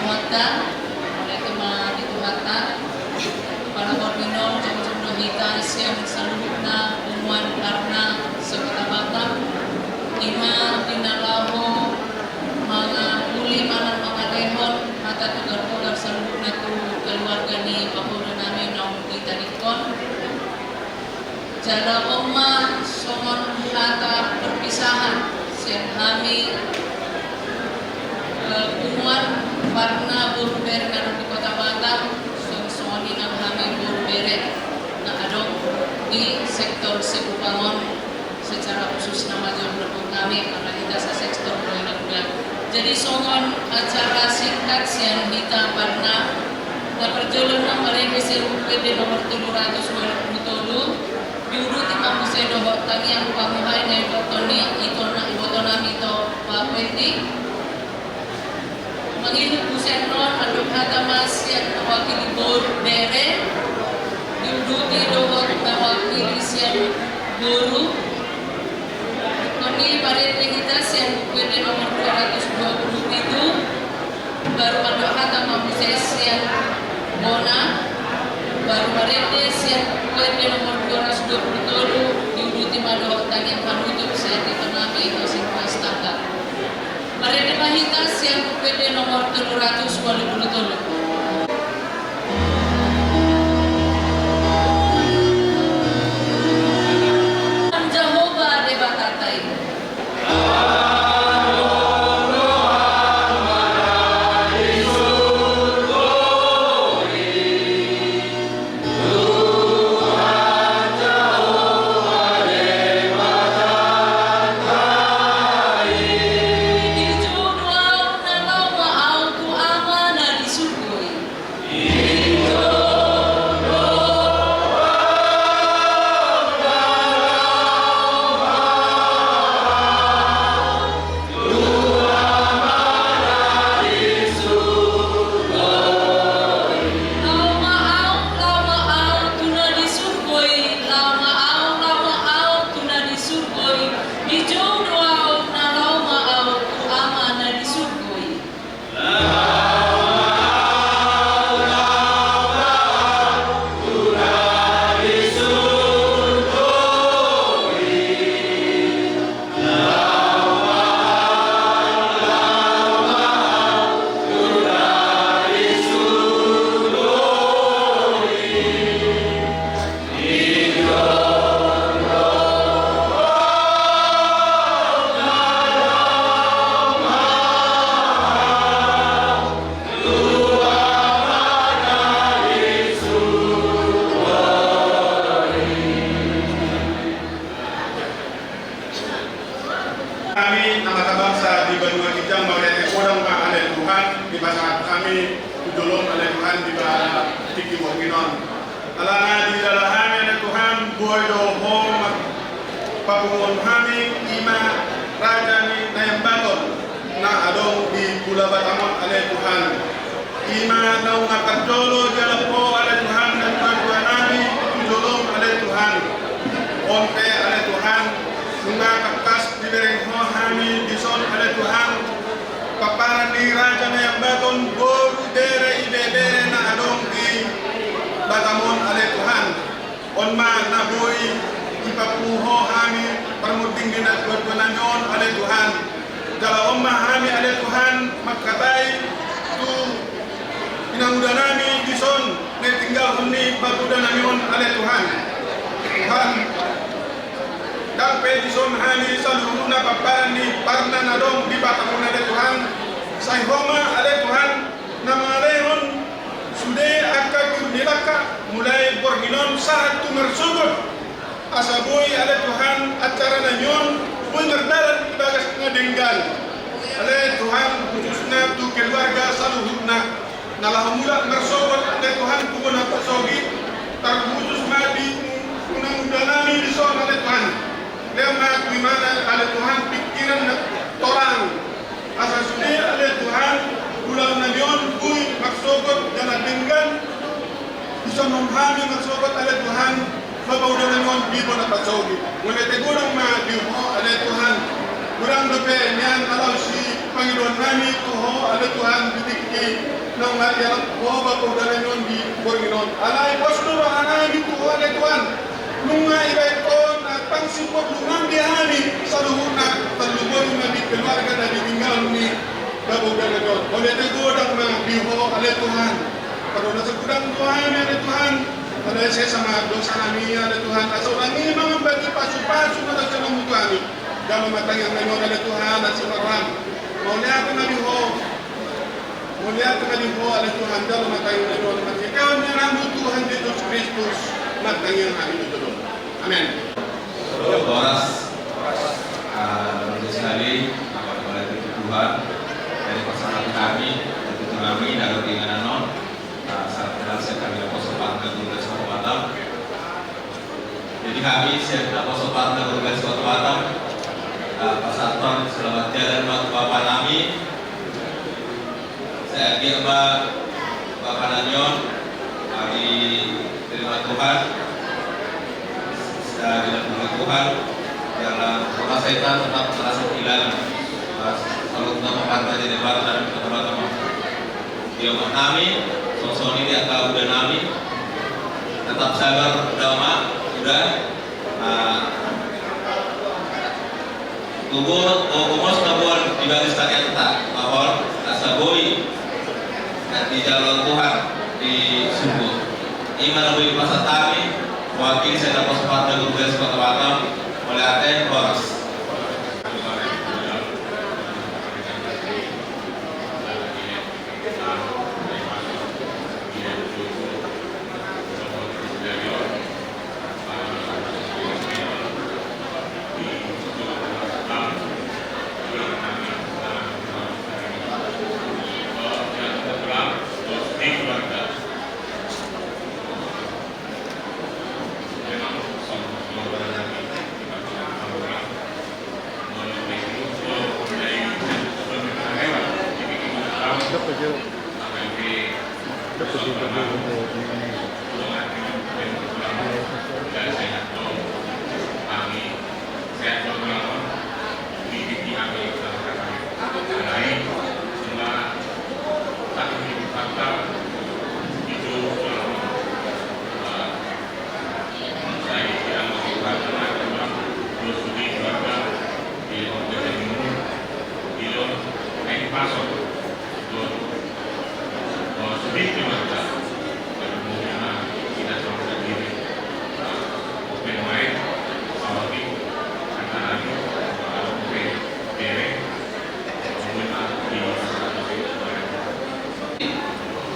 Tuhatta, mereka di Tuhatta, para Borminom, Jom Hita, Siang Salubna, Umuan Karna, Sekota Batam, Ima, Dinalaho, mga uli manan mga dehon, mata tugar-tugar salubna tu keluarga ni Bapak namin ng Italikon. Jala Oma, Somon Hata perpisahan, Siang Hami, Umuan Karna Burbere di Kota Batam, Soni ng Hami Burbere na adong di sektor Segupangon secara khusus nama jomblo kami karena kita sa sektor proyek. Jadi songon acara singkat siang kita pernah na perjalanan ng mereka serupet di nomor 727 diudu timang musedo tangi ang pamuhay na ibotoni ibotonami ito pakwenti Manginut Busenon aduk hatamas yang mewakili Burbere diuduti dohot mewakili siang guru kami pada integritas yang bukunya nomor 227 baru ada kata Moses yang Bona baru pada yang bukunya nomor 227 diuduti mado tadi yang panutup saya dikenami masing pastaka pada integritas yang bukunya nomor 327 Kami nama bangsa di Benua Kijang Maulana Kodang Pak Alai Tuhan di masyarakat kami Tudolong Alai Tuhan di Bahasa Tiki Mokinon Alana di dalam kami Alai Tuhan Boydo Hom Papungon kami Ima Raja ni Nayambaton na adong di Pulau Batamon Alai Tuhan Ima Naung Akadolo Jalapo Alai Tuhan dan Tuhan Nabi Tudolong Alai Tuhan Onpe Alai Tuhan Bunga kakas dibereng kami dison oleh Tuhan paparan di raja na yang baton Burbere ibebere na adong di Batamon oleh Tuhan onma na boy ipapuho kami permuting dinat berpenanyon oleh Tuhan jala omma kami oleh Tuhan magkatay tu inamuda nami dison na tinggal kami bagudan namin oleh Tuhan Tuhan Dampe dison hani saluruna paparan ni parna nadong di Batamon ada Tuhan sai homa ada Tuhan nama leon sude akka nilaka mulai borginon saat tu mersubut asaboy ada Tuhan acara nanyon pengerdaran ibagas ngadenggal ada Tuhan khususnya tu keluarga saluhuna nalahamula mersubut ada Tuhan pugona pasogi terkhusus madi unang-undanami dison ada Tuhan Lema kuimana ada Tuhan pikiran torang asa sudi ada Tuhan ulang nabion kui maksokot dan dengan bisa memahami maksokot ada Tuhan bapak udah nabion bibo na pasogi mulai tegurang ma diuho ada Tuhan kurang dope nyan kalau si Panginoon nami tuho ada Tuhan bitiki nang ngati alam oh bako dala non di borginon alai pastor ana gitu ada Tuhan nunga ibai kon tang simpot lungang dihani saluhuna talubon na di keluarga na ditinggal ni bako dala non oleh tegodang na biho ale Tuhan kalau nasa gudang Tuhan ada Tuhan ada saya sama dosa kami ada Tuhan asal kami memang bagi pasu-pasu na sa namu Tuhan dalam matang yang menyor ada Tuhan at simarang oleh aku na biho mulia kembali oleh Tuhan dalam mata yang menurut hati kau menyambut Tuhan Yesus Kristus mata yang kami tutup. Amin. Boras, bagus sekali apa boleh Tuhan dari pasangan kami itu kami dari keinginan non saat kenal saya kami apostol partner Tugas Kota Batam. Jadi kami saya apostol partner Tugas Kota Batam. Pak Saton selamat jalan buat Bapak kami. Saya kira Bapak Nanyon hari terima Tuhan saya terima Tuhan dalam rumah setan tetap terasa hilang kalau kita memantau di depan dan teman-teman dia menami sosok ini atau udah nami tetap sabar udama udah tubuh umur tabuan di baris tanya tetap bahwa rasa boi di jalan Tuhan di subuh. Ini melalui pasal kami wakil saya dapat sepatu Tugas Kota Batam oleh Aten Boras.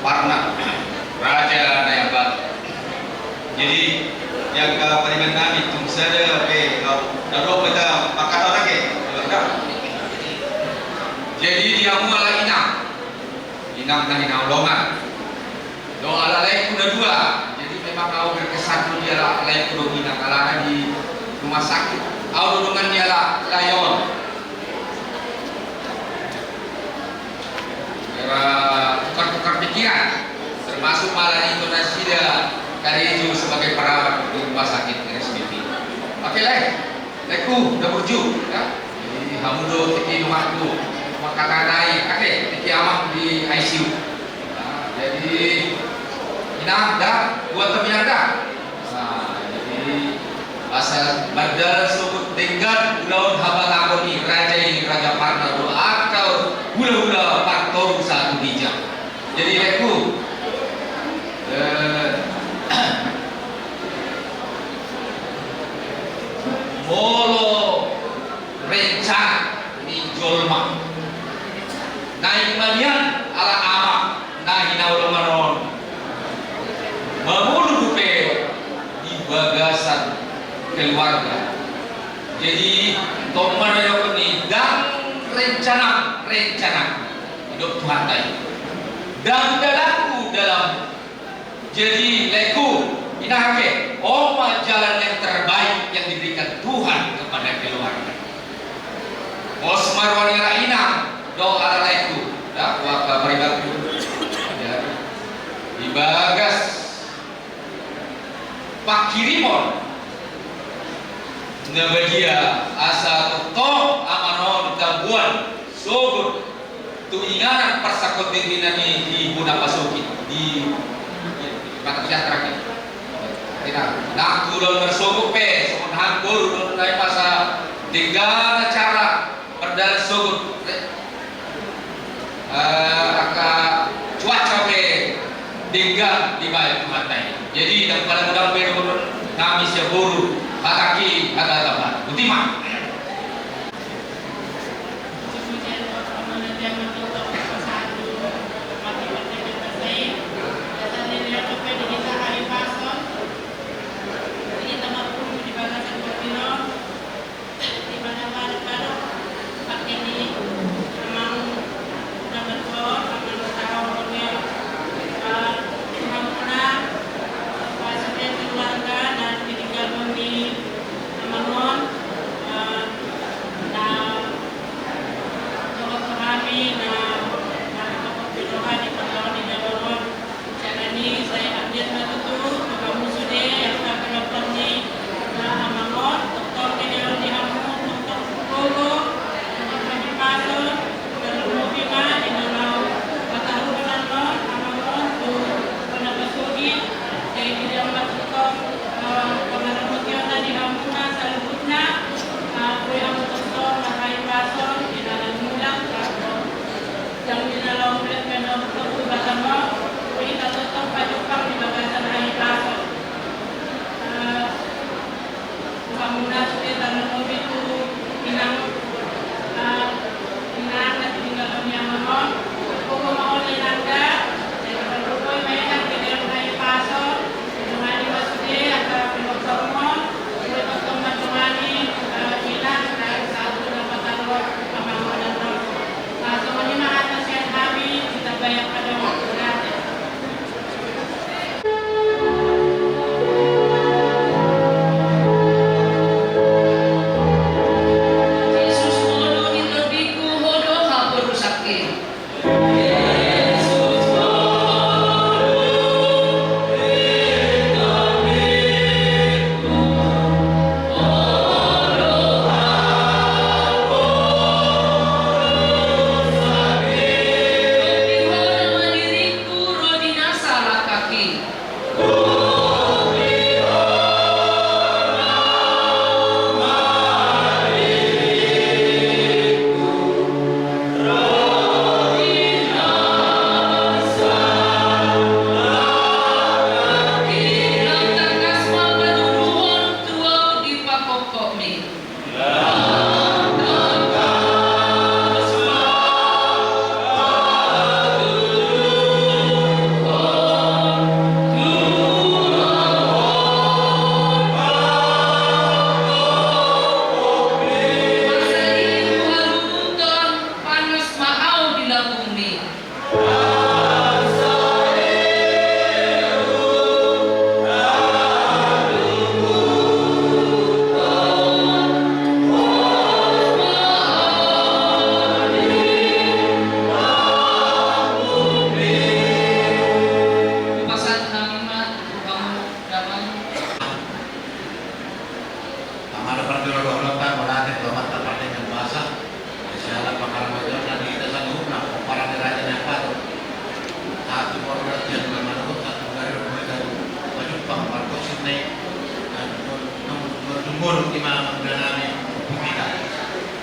Parna Raja Nayabat. Jadi yang ke peringan kami tung sada ke dado pada pakata lagi. Jadi dia mula inang dan inaulongan. Do alalai kuda dua. Jadi memang kau berkesan dia lah alai kuda inang alangan di rumah sakit. Au dudungan dia lah layon. Tukar-tukar pikiran termasuk malah intonasi dia Kareju sebagai perawat di rumah sakit RSBP. Oke lah, leku udah berju, ya. Jadi hamudo tiki rumahku, makanan naik, oke, tiki amah di ICU. Nah, jadi inang dah, buat teman dah. Nah, jadi asal badal sebut dengan ulaun habal agoni Raja Parna atau hula-hula faktor satu bijak. Jadi leku molo rencana di jolma naik manian ala amak naik naulamaron memuluh dupe di bagasan keluarga. Jadi toman yang ini dan rencana hidup Tuhan tadi dan dalam jadi leku inahake oma jalan yang terbaik yang diberikan Tuhan kepada keluarga. Mos marwani ala inang doa leku dak waka mereka ya dibagas Pak Kirimon nabadia asa toh amanon tabuan sobut tuinganan persakot din nami di Bunapasuki di Matasyatra kita. Tidak, nakulan bersogok pe, semudahan guru dan masa dengan cara berdal sogok. Aka cuaca pe dengan di bawah pantai. Jadi dalam pada mudah pe kami siap guru, hakaki agak tepat. Ultima.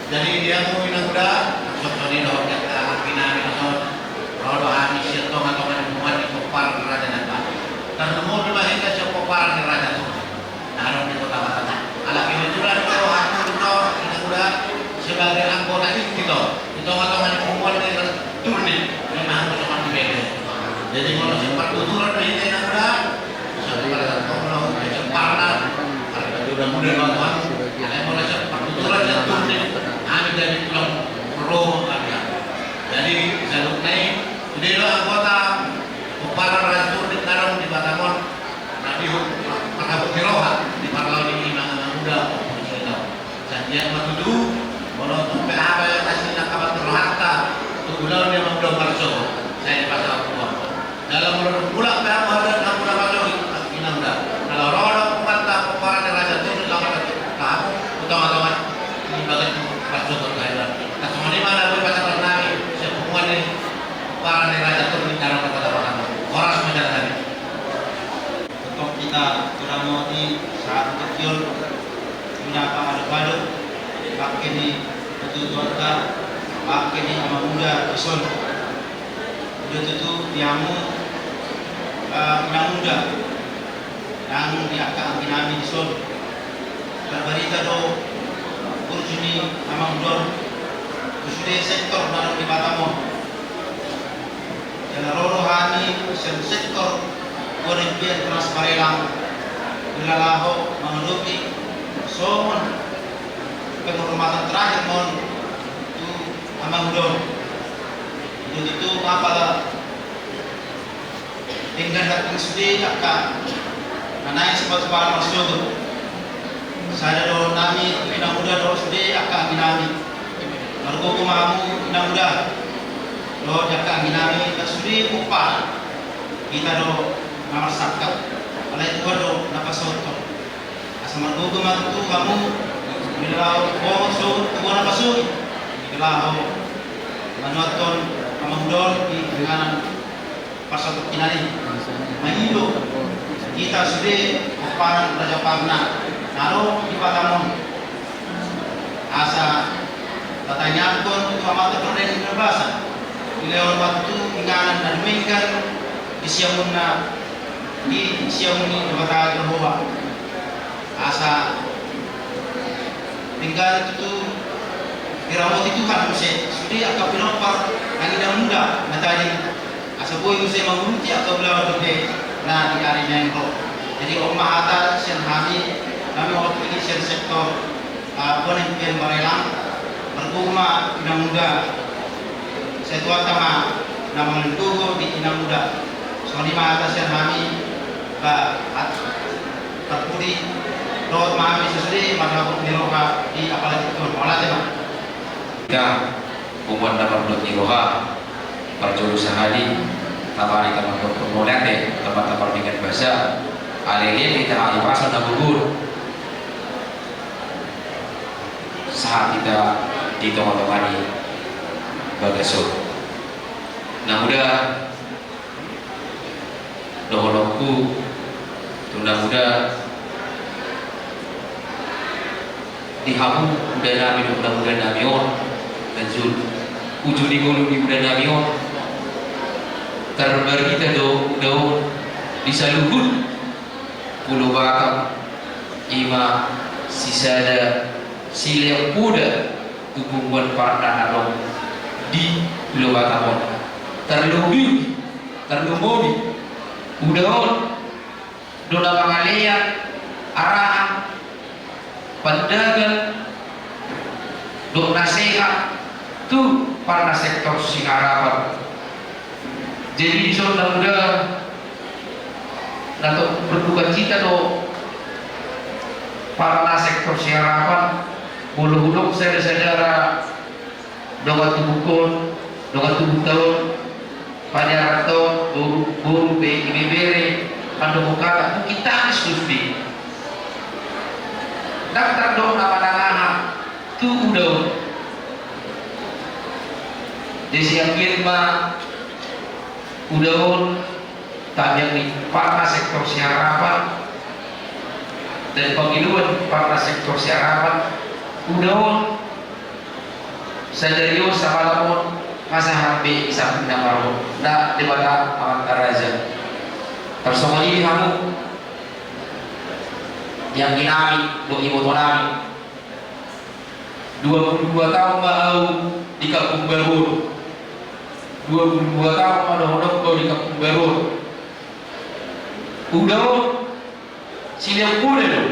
Jadi dia mau minang muda, sok ni dah kita pinami sok, rodo kami siapa atau mana buat di kopar raja nanti. Karena mau dibahagikan siapa kopar raja tu, naruh di kota Batam. Alam ini juga tu aku itu minang muda sebagai anggota itu atau mana buat di turni, memang cuma di beda. Jadi kalau sempat tuturan di minang muda, sebagai kalau sempat ada juga muda bantuan, kalau sempat tuturan di turni. Kami dari Pulau Pro jadi jalur naik jadi anggota Kopara Rajur di Tarong di Batamon Nabi Marhabut Kiroha di Parlau di Imam Muda Sanjian Matudu Mono Tumpe apa yang hasilnya kabar terhata Tugulau dia membuat Marso saya di pasal Pulau dalam menurut pulang ke ada enam bulan Marso Imam Muda kalau orang kumanta Kopara di Raja Tur kamu utama-utama di bagian Pasal terkait. Nah, semua mana boleh pasal nami, semuanya kini betul-betul pakai ni ama muda ison. Udah tu diamu muda yang diakan kinami ison. Berita do urjuni ama muda sudah sektor dalam di Batamon. Yang rohani sektor Olimpian Transparelang Bilalaho menghadapi somon penghormatan terakhir mon itu amang don itu apa tinggal datang sedih akan naik sebab masuk saya do nami ina muda do sedih akan nami margo kumamu ina muda do akan nami kasudi upah kita do namar sakap alai tu do napasoto asa margo kumamu tu kamu bilau bohong so kubona pasuk bilau manoton amangdon di dengan pasal kinani mahindo kita sudah upahan Raja Pagna naro di Batamon asa tatanya pun kamata perden berbahasa ilewon waktu inganan dan mengkan di siamun di Bata Jehovah asa tinggal itu dirawat itu kan mesti sudah agak pinopar yang muda matahari asa boy mesti menguruti atau belajar deh nah di hari minggu jadi omah atas yang kami waktu ini sektor Olimpian Barelang berguna ina muda setua tama nama lentugo di ina muda soalnya mah atas yang kami terpudi Lord Mahami Susri Madhab Niroha di apalagi itu malah tema kita membuat dapat buat Niroha perjurusan hadi tabari kamar permolate tempat-tempat dengan bahasa alih kita ahli pasal dan gugur saat kita di teman-teman di Bagasur nah muda doholongku tunda muda dihabu udah nami udah namion dan jul ujung di gulu di udah namion terbar kita do disaluhut pulau Batam ima sisada silem puda hubungan partner adong di pulau Batam terlebih udah dona pangalean arahan pendagang dok nasihat tuh para sektor singarapan jadi di sana muda atau berduka cita do para sektor singarapan bulu-bulu saudara doa tubukon doa tubuk tahun panyarato buru bebere ando mukata kita diskusi daftar dong nama tu udah desi yang firma udah tajam di para sektor siarapan dan pengiluan para sektor siarapan udah sadarius sama lamun masa hambi isap nama nah debata antara raja tersongoli kamu yang kinami, dong ibu tonami 22 tahun mau di Kampung Baru 22 tahun mau di Kampung Baru udah silang pula dong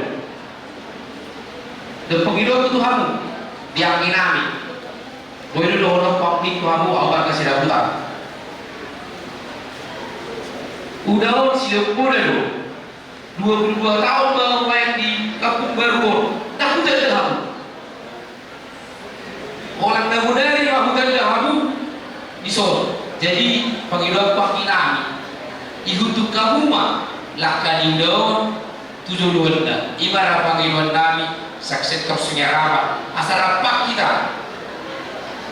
dan penghidup itu kamu yang kinami boleh dong pangkit kamu awal kasih daputan udah silang pula dong 22 tahun bermain di Kampung Baru, tak udah kamu. Orang dah dari kamu kan kamu isol. Jadi panggilan pakinami. Ihutuk kamu mah lakan indon 7 dah. Ibarat panggilan kami sakset kapsunya ramah. Asal apa kita?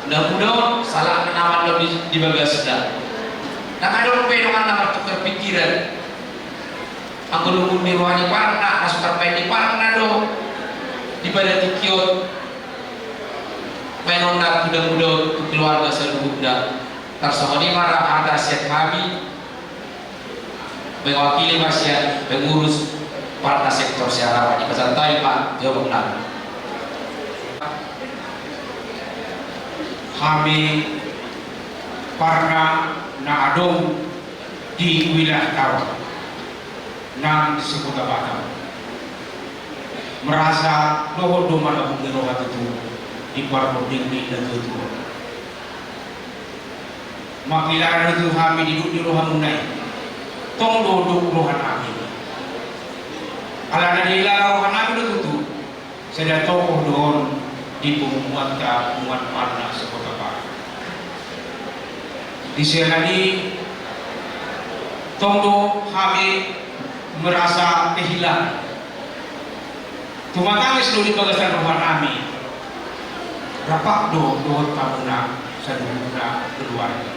Mudah-mudahan salah nama lebih di bagas sedang. Nama dong dengan nama tukar pikiran. Aku lumun di ruangan parna, masuk terpain di parna dong. Di pada tikiot, menonat muda-muda keluarga seluruhnya tersohoni marah ada siap kami mewakili masyarakat pengurus partai sektor Sarawak di Kesantai Pak Jawabna kami parna na adong di wilayah Tawang nang disebut Batam merasa doho mana pengerohat itu di parpoding di dan itu makilara itu kami di rohan unai tong dodok rohan kami ala dari rohan kami itu saya tokoh doon di pengumuman parna sekota Batam di sini tongdo kami merasa kehilangan tumatangis seluruh bagasan rumah kami rapak do tabuna saduna keluarga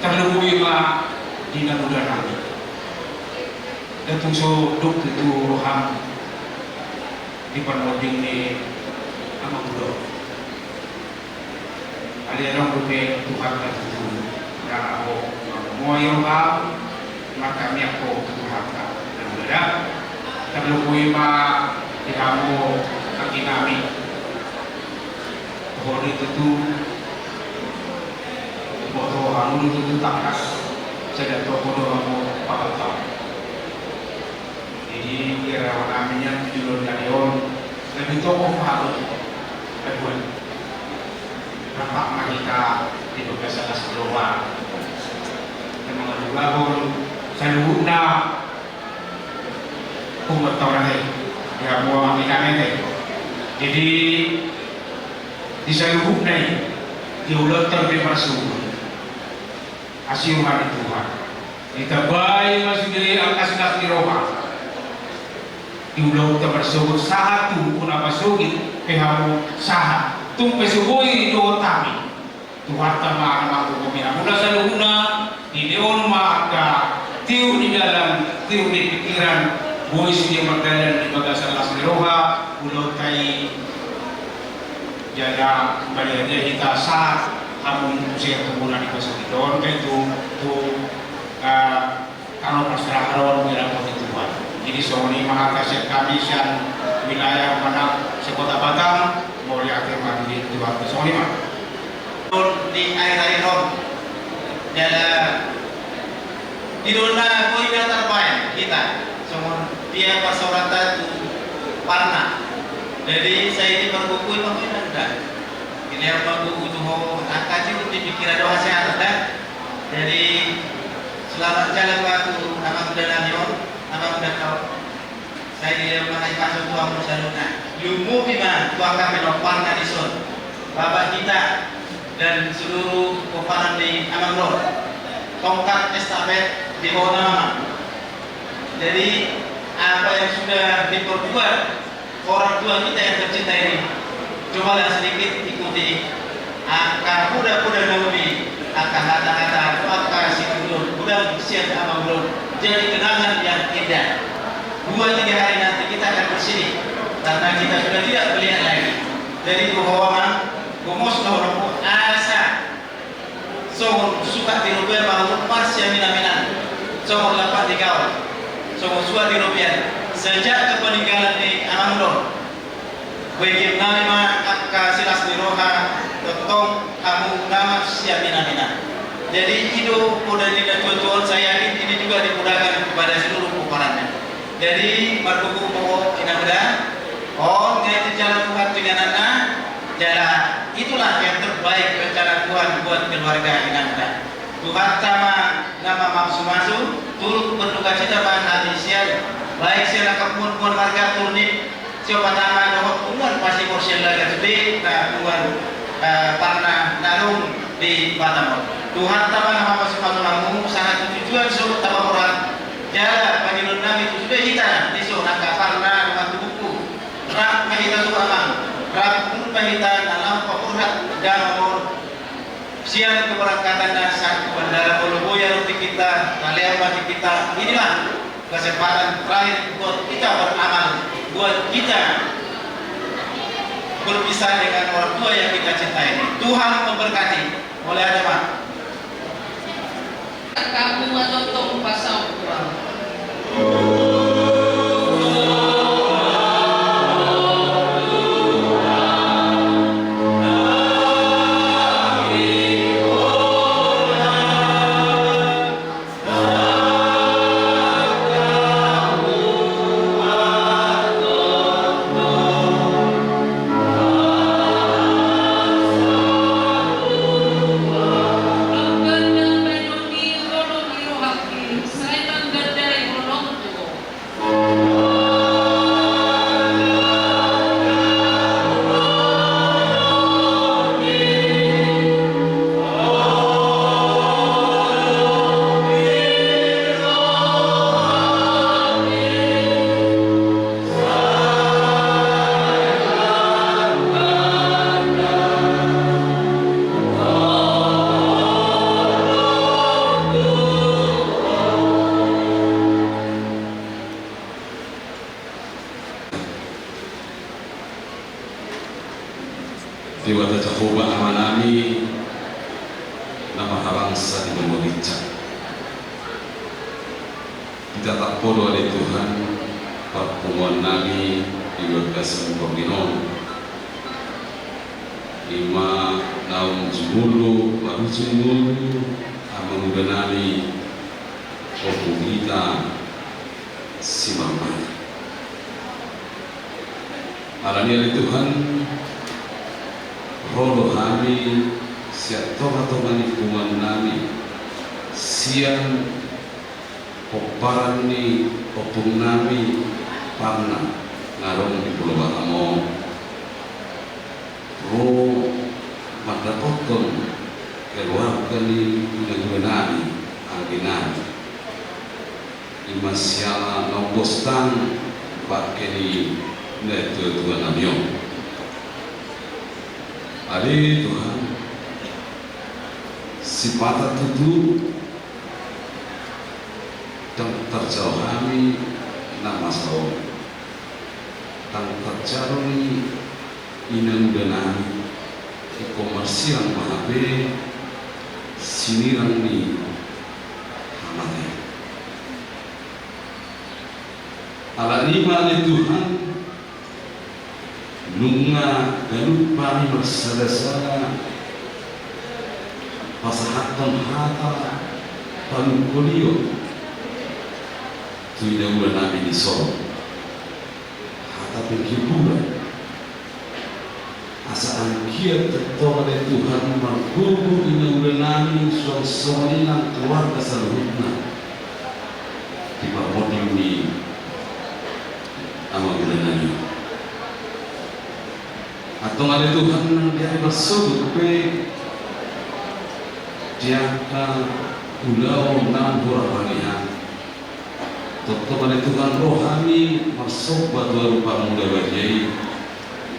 terlebih ma di namuda kami datang so duk itu roham di panoding ni amang budo aliran rupe Tuhan itu dan aku mau yang maka kami aku Tuhan dan mudah terlebih ma di kamu kaki kami bahwa itu tuh bahwa kamu itu takas saya tahu bahwa kamu apa tahu jadi kira namanya judul dari lebih tokoh harus kedua rapat kita di beberapa keluar dan mengadu saya guna umat orang ya buah kami jadi di seluruh ini diulang terbebasu asyuhan Tuhan kita bayi masih dari angkas di roha diulang terbersubut satu pun apa sugi pehamu sah tumpe subui do tami Tuhan tama nama kumina mula seluruhna di deon maka tiu di dalam tiu di pikiran boy sudah berjalan di bagasan lasmi roha pulau tai jaga pada dia kita saat kamu usia kemudian di pasar itu itu kalau masyarakat orang bilang Tuhan jadi soni mahakasih kami yang wilayah mana sekota Batam boleh akhir mandi Tuhan soni mah di air rom jalan di dunia boy terbaik kita semua dia pasorata parna jadi saya ini berbuku pemimpin dah ini yang berbuku itu mau angkat itu dipikiran doa sehat dah jadi selamat jalan waktu nama muda namion nama muda kau saya di rumah ini masuk tuang musaluna yumu bima tuang kami parna di son bapak kita dan seluruh kopanan di Amangro tongkat estafet di bawah nama jadi apa yang sudah diperbuat orang tua kita yang tercinta ini cobalah sedikit ikuti angka kuda-kuda Nabi angka kata-kata doa si guru kuda siap abang belum jadi kenangan yang indah 2-3 hari nanti kita akan bersini karena kita sudah tidak melihat lagi jadi bahwa gomos bahwa asa so suka dirubah bahwa pas yang minaminan so lapat di kawal so suatu rupiah sejak kepeninggalan di Amangdo bagi nama angka silas di roha tentang kamu nama siap mina jadi itu udah tidak tuan saya ini juga dimudahkan kepada seluruh ukurannya jadi berbuku pokok ini mudah ngaji jalan Tuhan dengan anak jalan itulah yang terbaik rencana Tuhan buat keluarga ini mudah Tuhan sama nama maksud turut berduka cita pada hati siap baik siapa kepun marga turnip siapa nama dohok umur pasti kursi lagi sedih nah umur parna narung di Batam Tuhan sama nama masing-masing namu sangat tujuan suruh tambah orang jalan bagi nabi itu sudah kita disuruh nak parna dengan tubuhku rak mahita suamang rak pun mahita dalam pemurhat dan nomor siang keberangkatan dan saat bandara Boloboya untuk kita, kalian bagi kita inilah kesempatan terakhir buat kita beramal, buat kita berpisah dengan orang tua yang kita cintai ini. Tuhan memberkati. Mulai ada Pak. Kamu matotong pasal kurang. Tiwata Jehovah amanami nama harangsa di memorica. Kita tak podo oleh Tuhan pertemuan nami di Bagasan Peminon 5 tahun Jumulu baru Jumulu amang udah nami kita si mama alani oleh Tuhan rodo kami siap tomat-tomat lingkungan nami siang oparan ni opung nami parna ngarong di Pulau Batamo ro madapotong keluarga ni negara nami angginan imasiala nombostan pakai ni netu Tuhan namiong. Adi Tuhan, si patah tutu dan terjauh kami nama sawo, dan terjauh ni inang denami di komersial mahabe sinirang ni hamane. Ala lima ni Tuhan. Nunga galut pani bersada-sada pasahatan hata panukulio tu ida ulah nabi di Solo hata penghiburan asa angkiat tertolak oleh Tuhan margubu ina ulah nabi suang-suang keluarga seluruhnya di pamodium ni ama ulah nabi atau ada Tuhan yang dia bersebut pe diangka pulau enam burapanian tetap ada Tuhan rohani masuk batu rupa muda bajai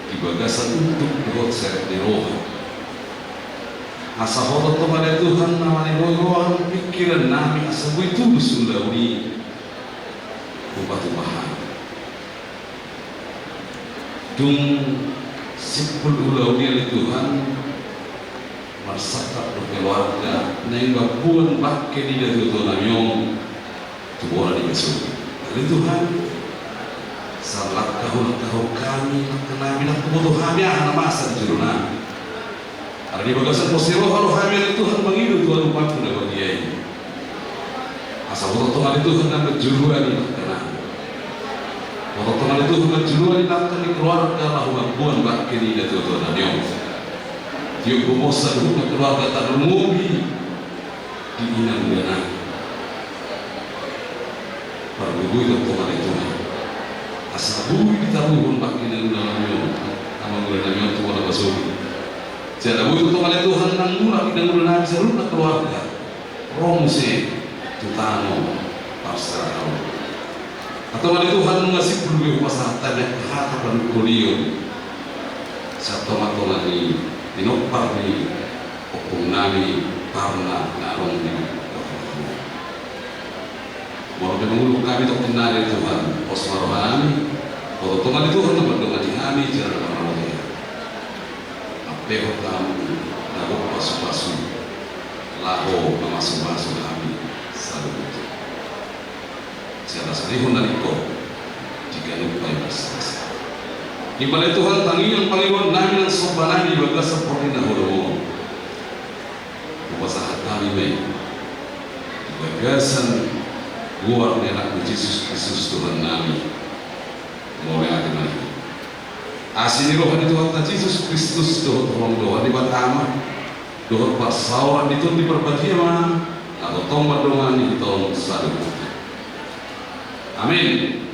di bagasan untuk buat seret di roh asa hotot kepada Tuhan namanya roh pikiran nami asa itu sulawi bupati bahan dung sipul ulau dia Tuhan marsaka berkeluarga neng bapuan bakke di dari Tuhan namiong tu bola di besok dari Tuhan salat kahul kami kami nak butuh kami anak masa di juruna ada di bagasan posiro kalau kami Tuhan mengidu Tuhan lupa pun lewat dia ini asal butuh Tuhan dan berjuruan ini karena waktu teman itu berjuruan di keluarga lahuan bakke di dari Tuhan namiong tiup bosan untuk keluarga tak lumuri di inang dana perbubu itu Tuhan itu asal bui ditaruh pakai dalam dalamnya sama dalamnya Tuhan apa suami jadi bui itu Tuhan Tuhan nang murah di dalam dalam seluruh keluarga romse tutano pasrah atau Tuhan ngasih perlu pasrah tanya hata penukulio satu matola ni dinopar ni opung nami karena narong ni mau menunggu kami untuk kenal Tuhan osmarohani kalau Tuhan itu hendak berdoa di kami jangan berdoa Behok tamu, nabok pasu-pasu, laho mamasu-masu kami selalu. Siapa salihun dari kau jika lupai bersama. Di balai Tuhan tangi yang paling nami yang sobanan di bagas seperti nahulu. Kupasahat kami baik. Di bagasan luar anak Yesus Kristus Tuhan nami. Mulai akan lagi. Asini rohani Tuhan Yesus Kristus Tuhan di Batama, Tuhan persauran itu di perbagian atau tombak dongan di tahun sadu. Amin.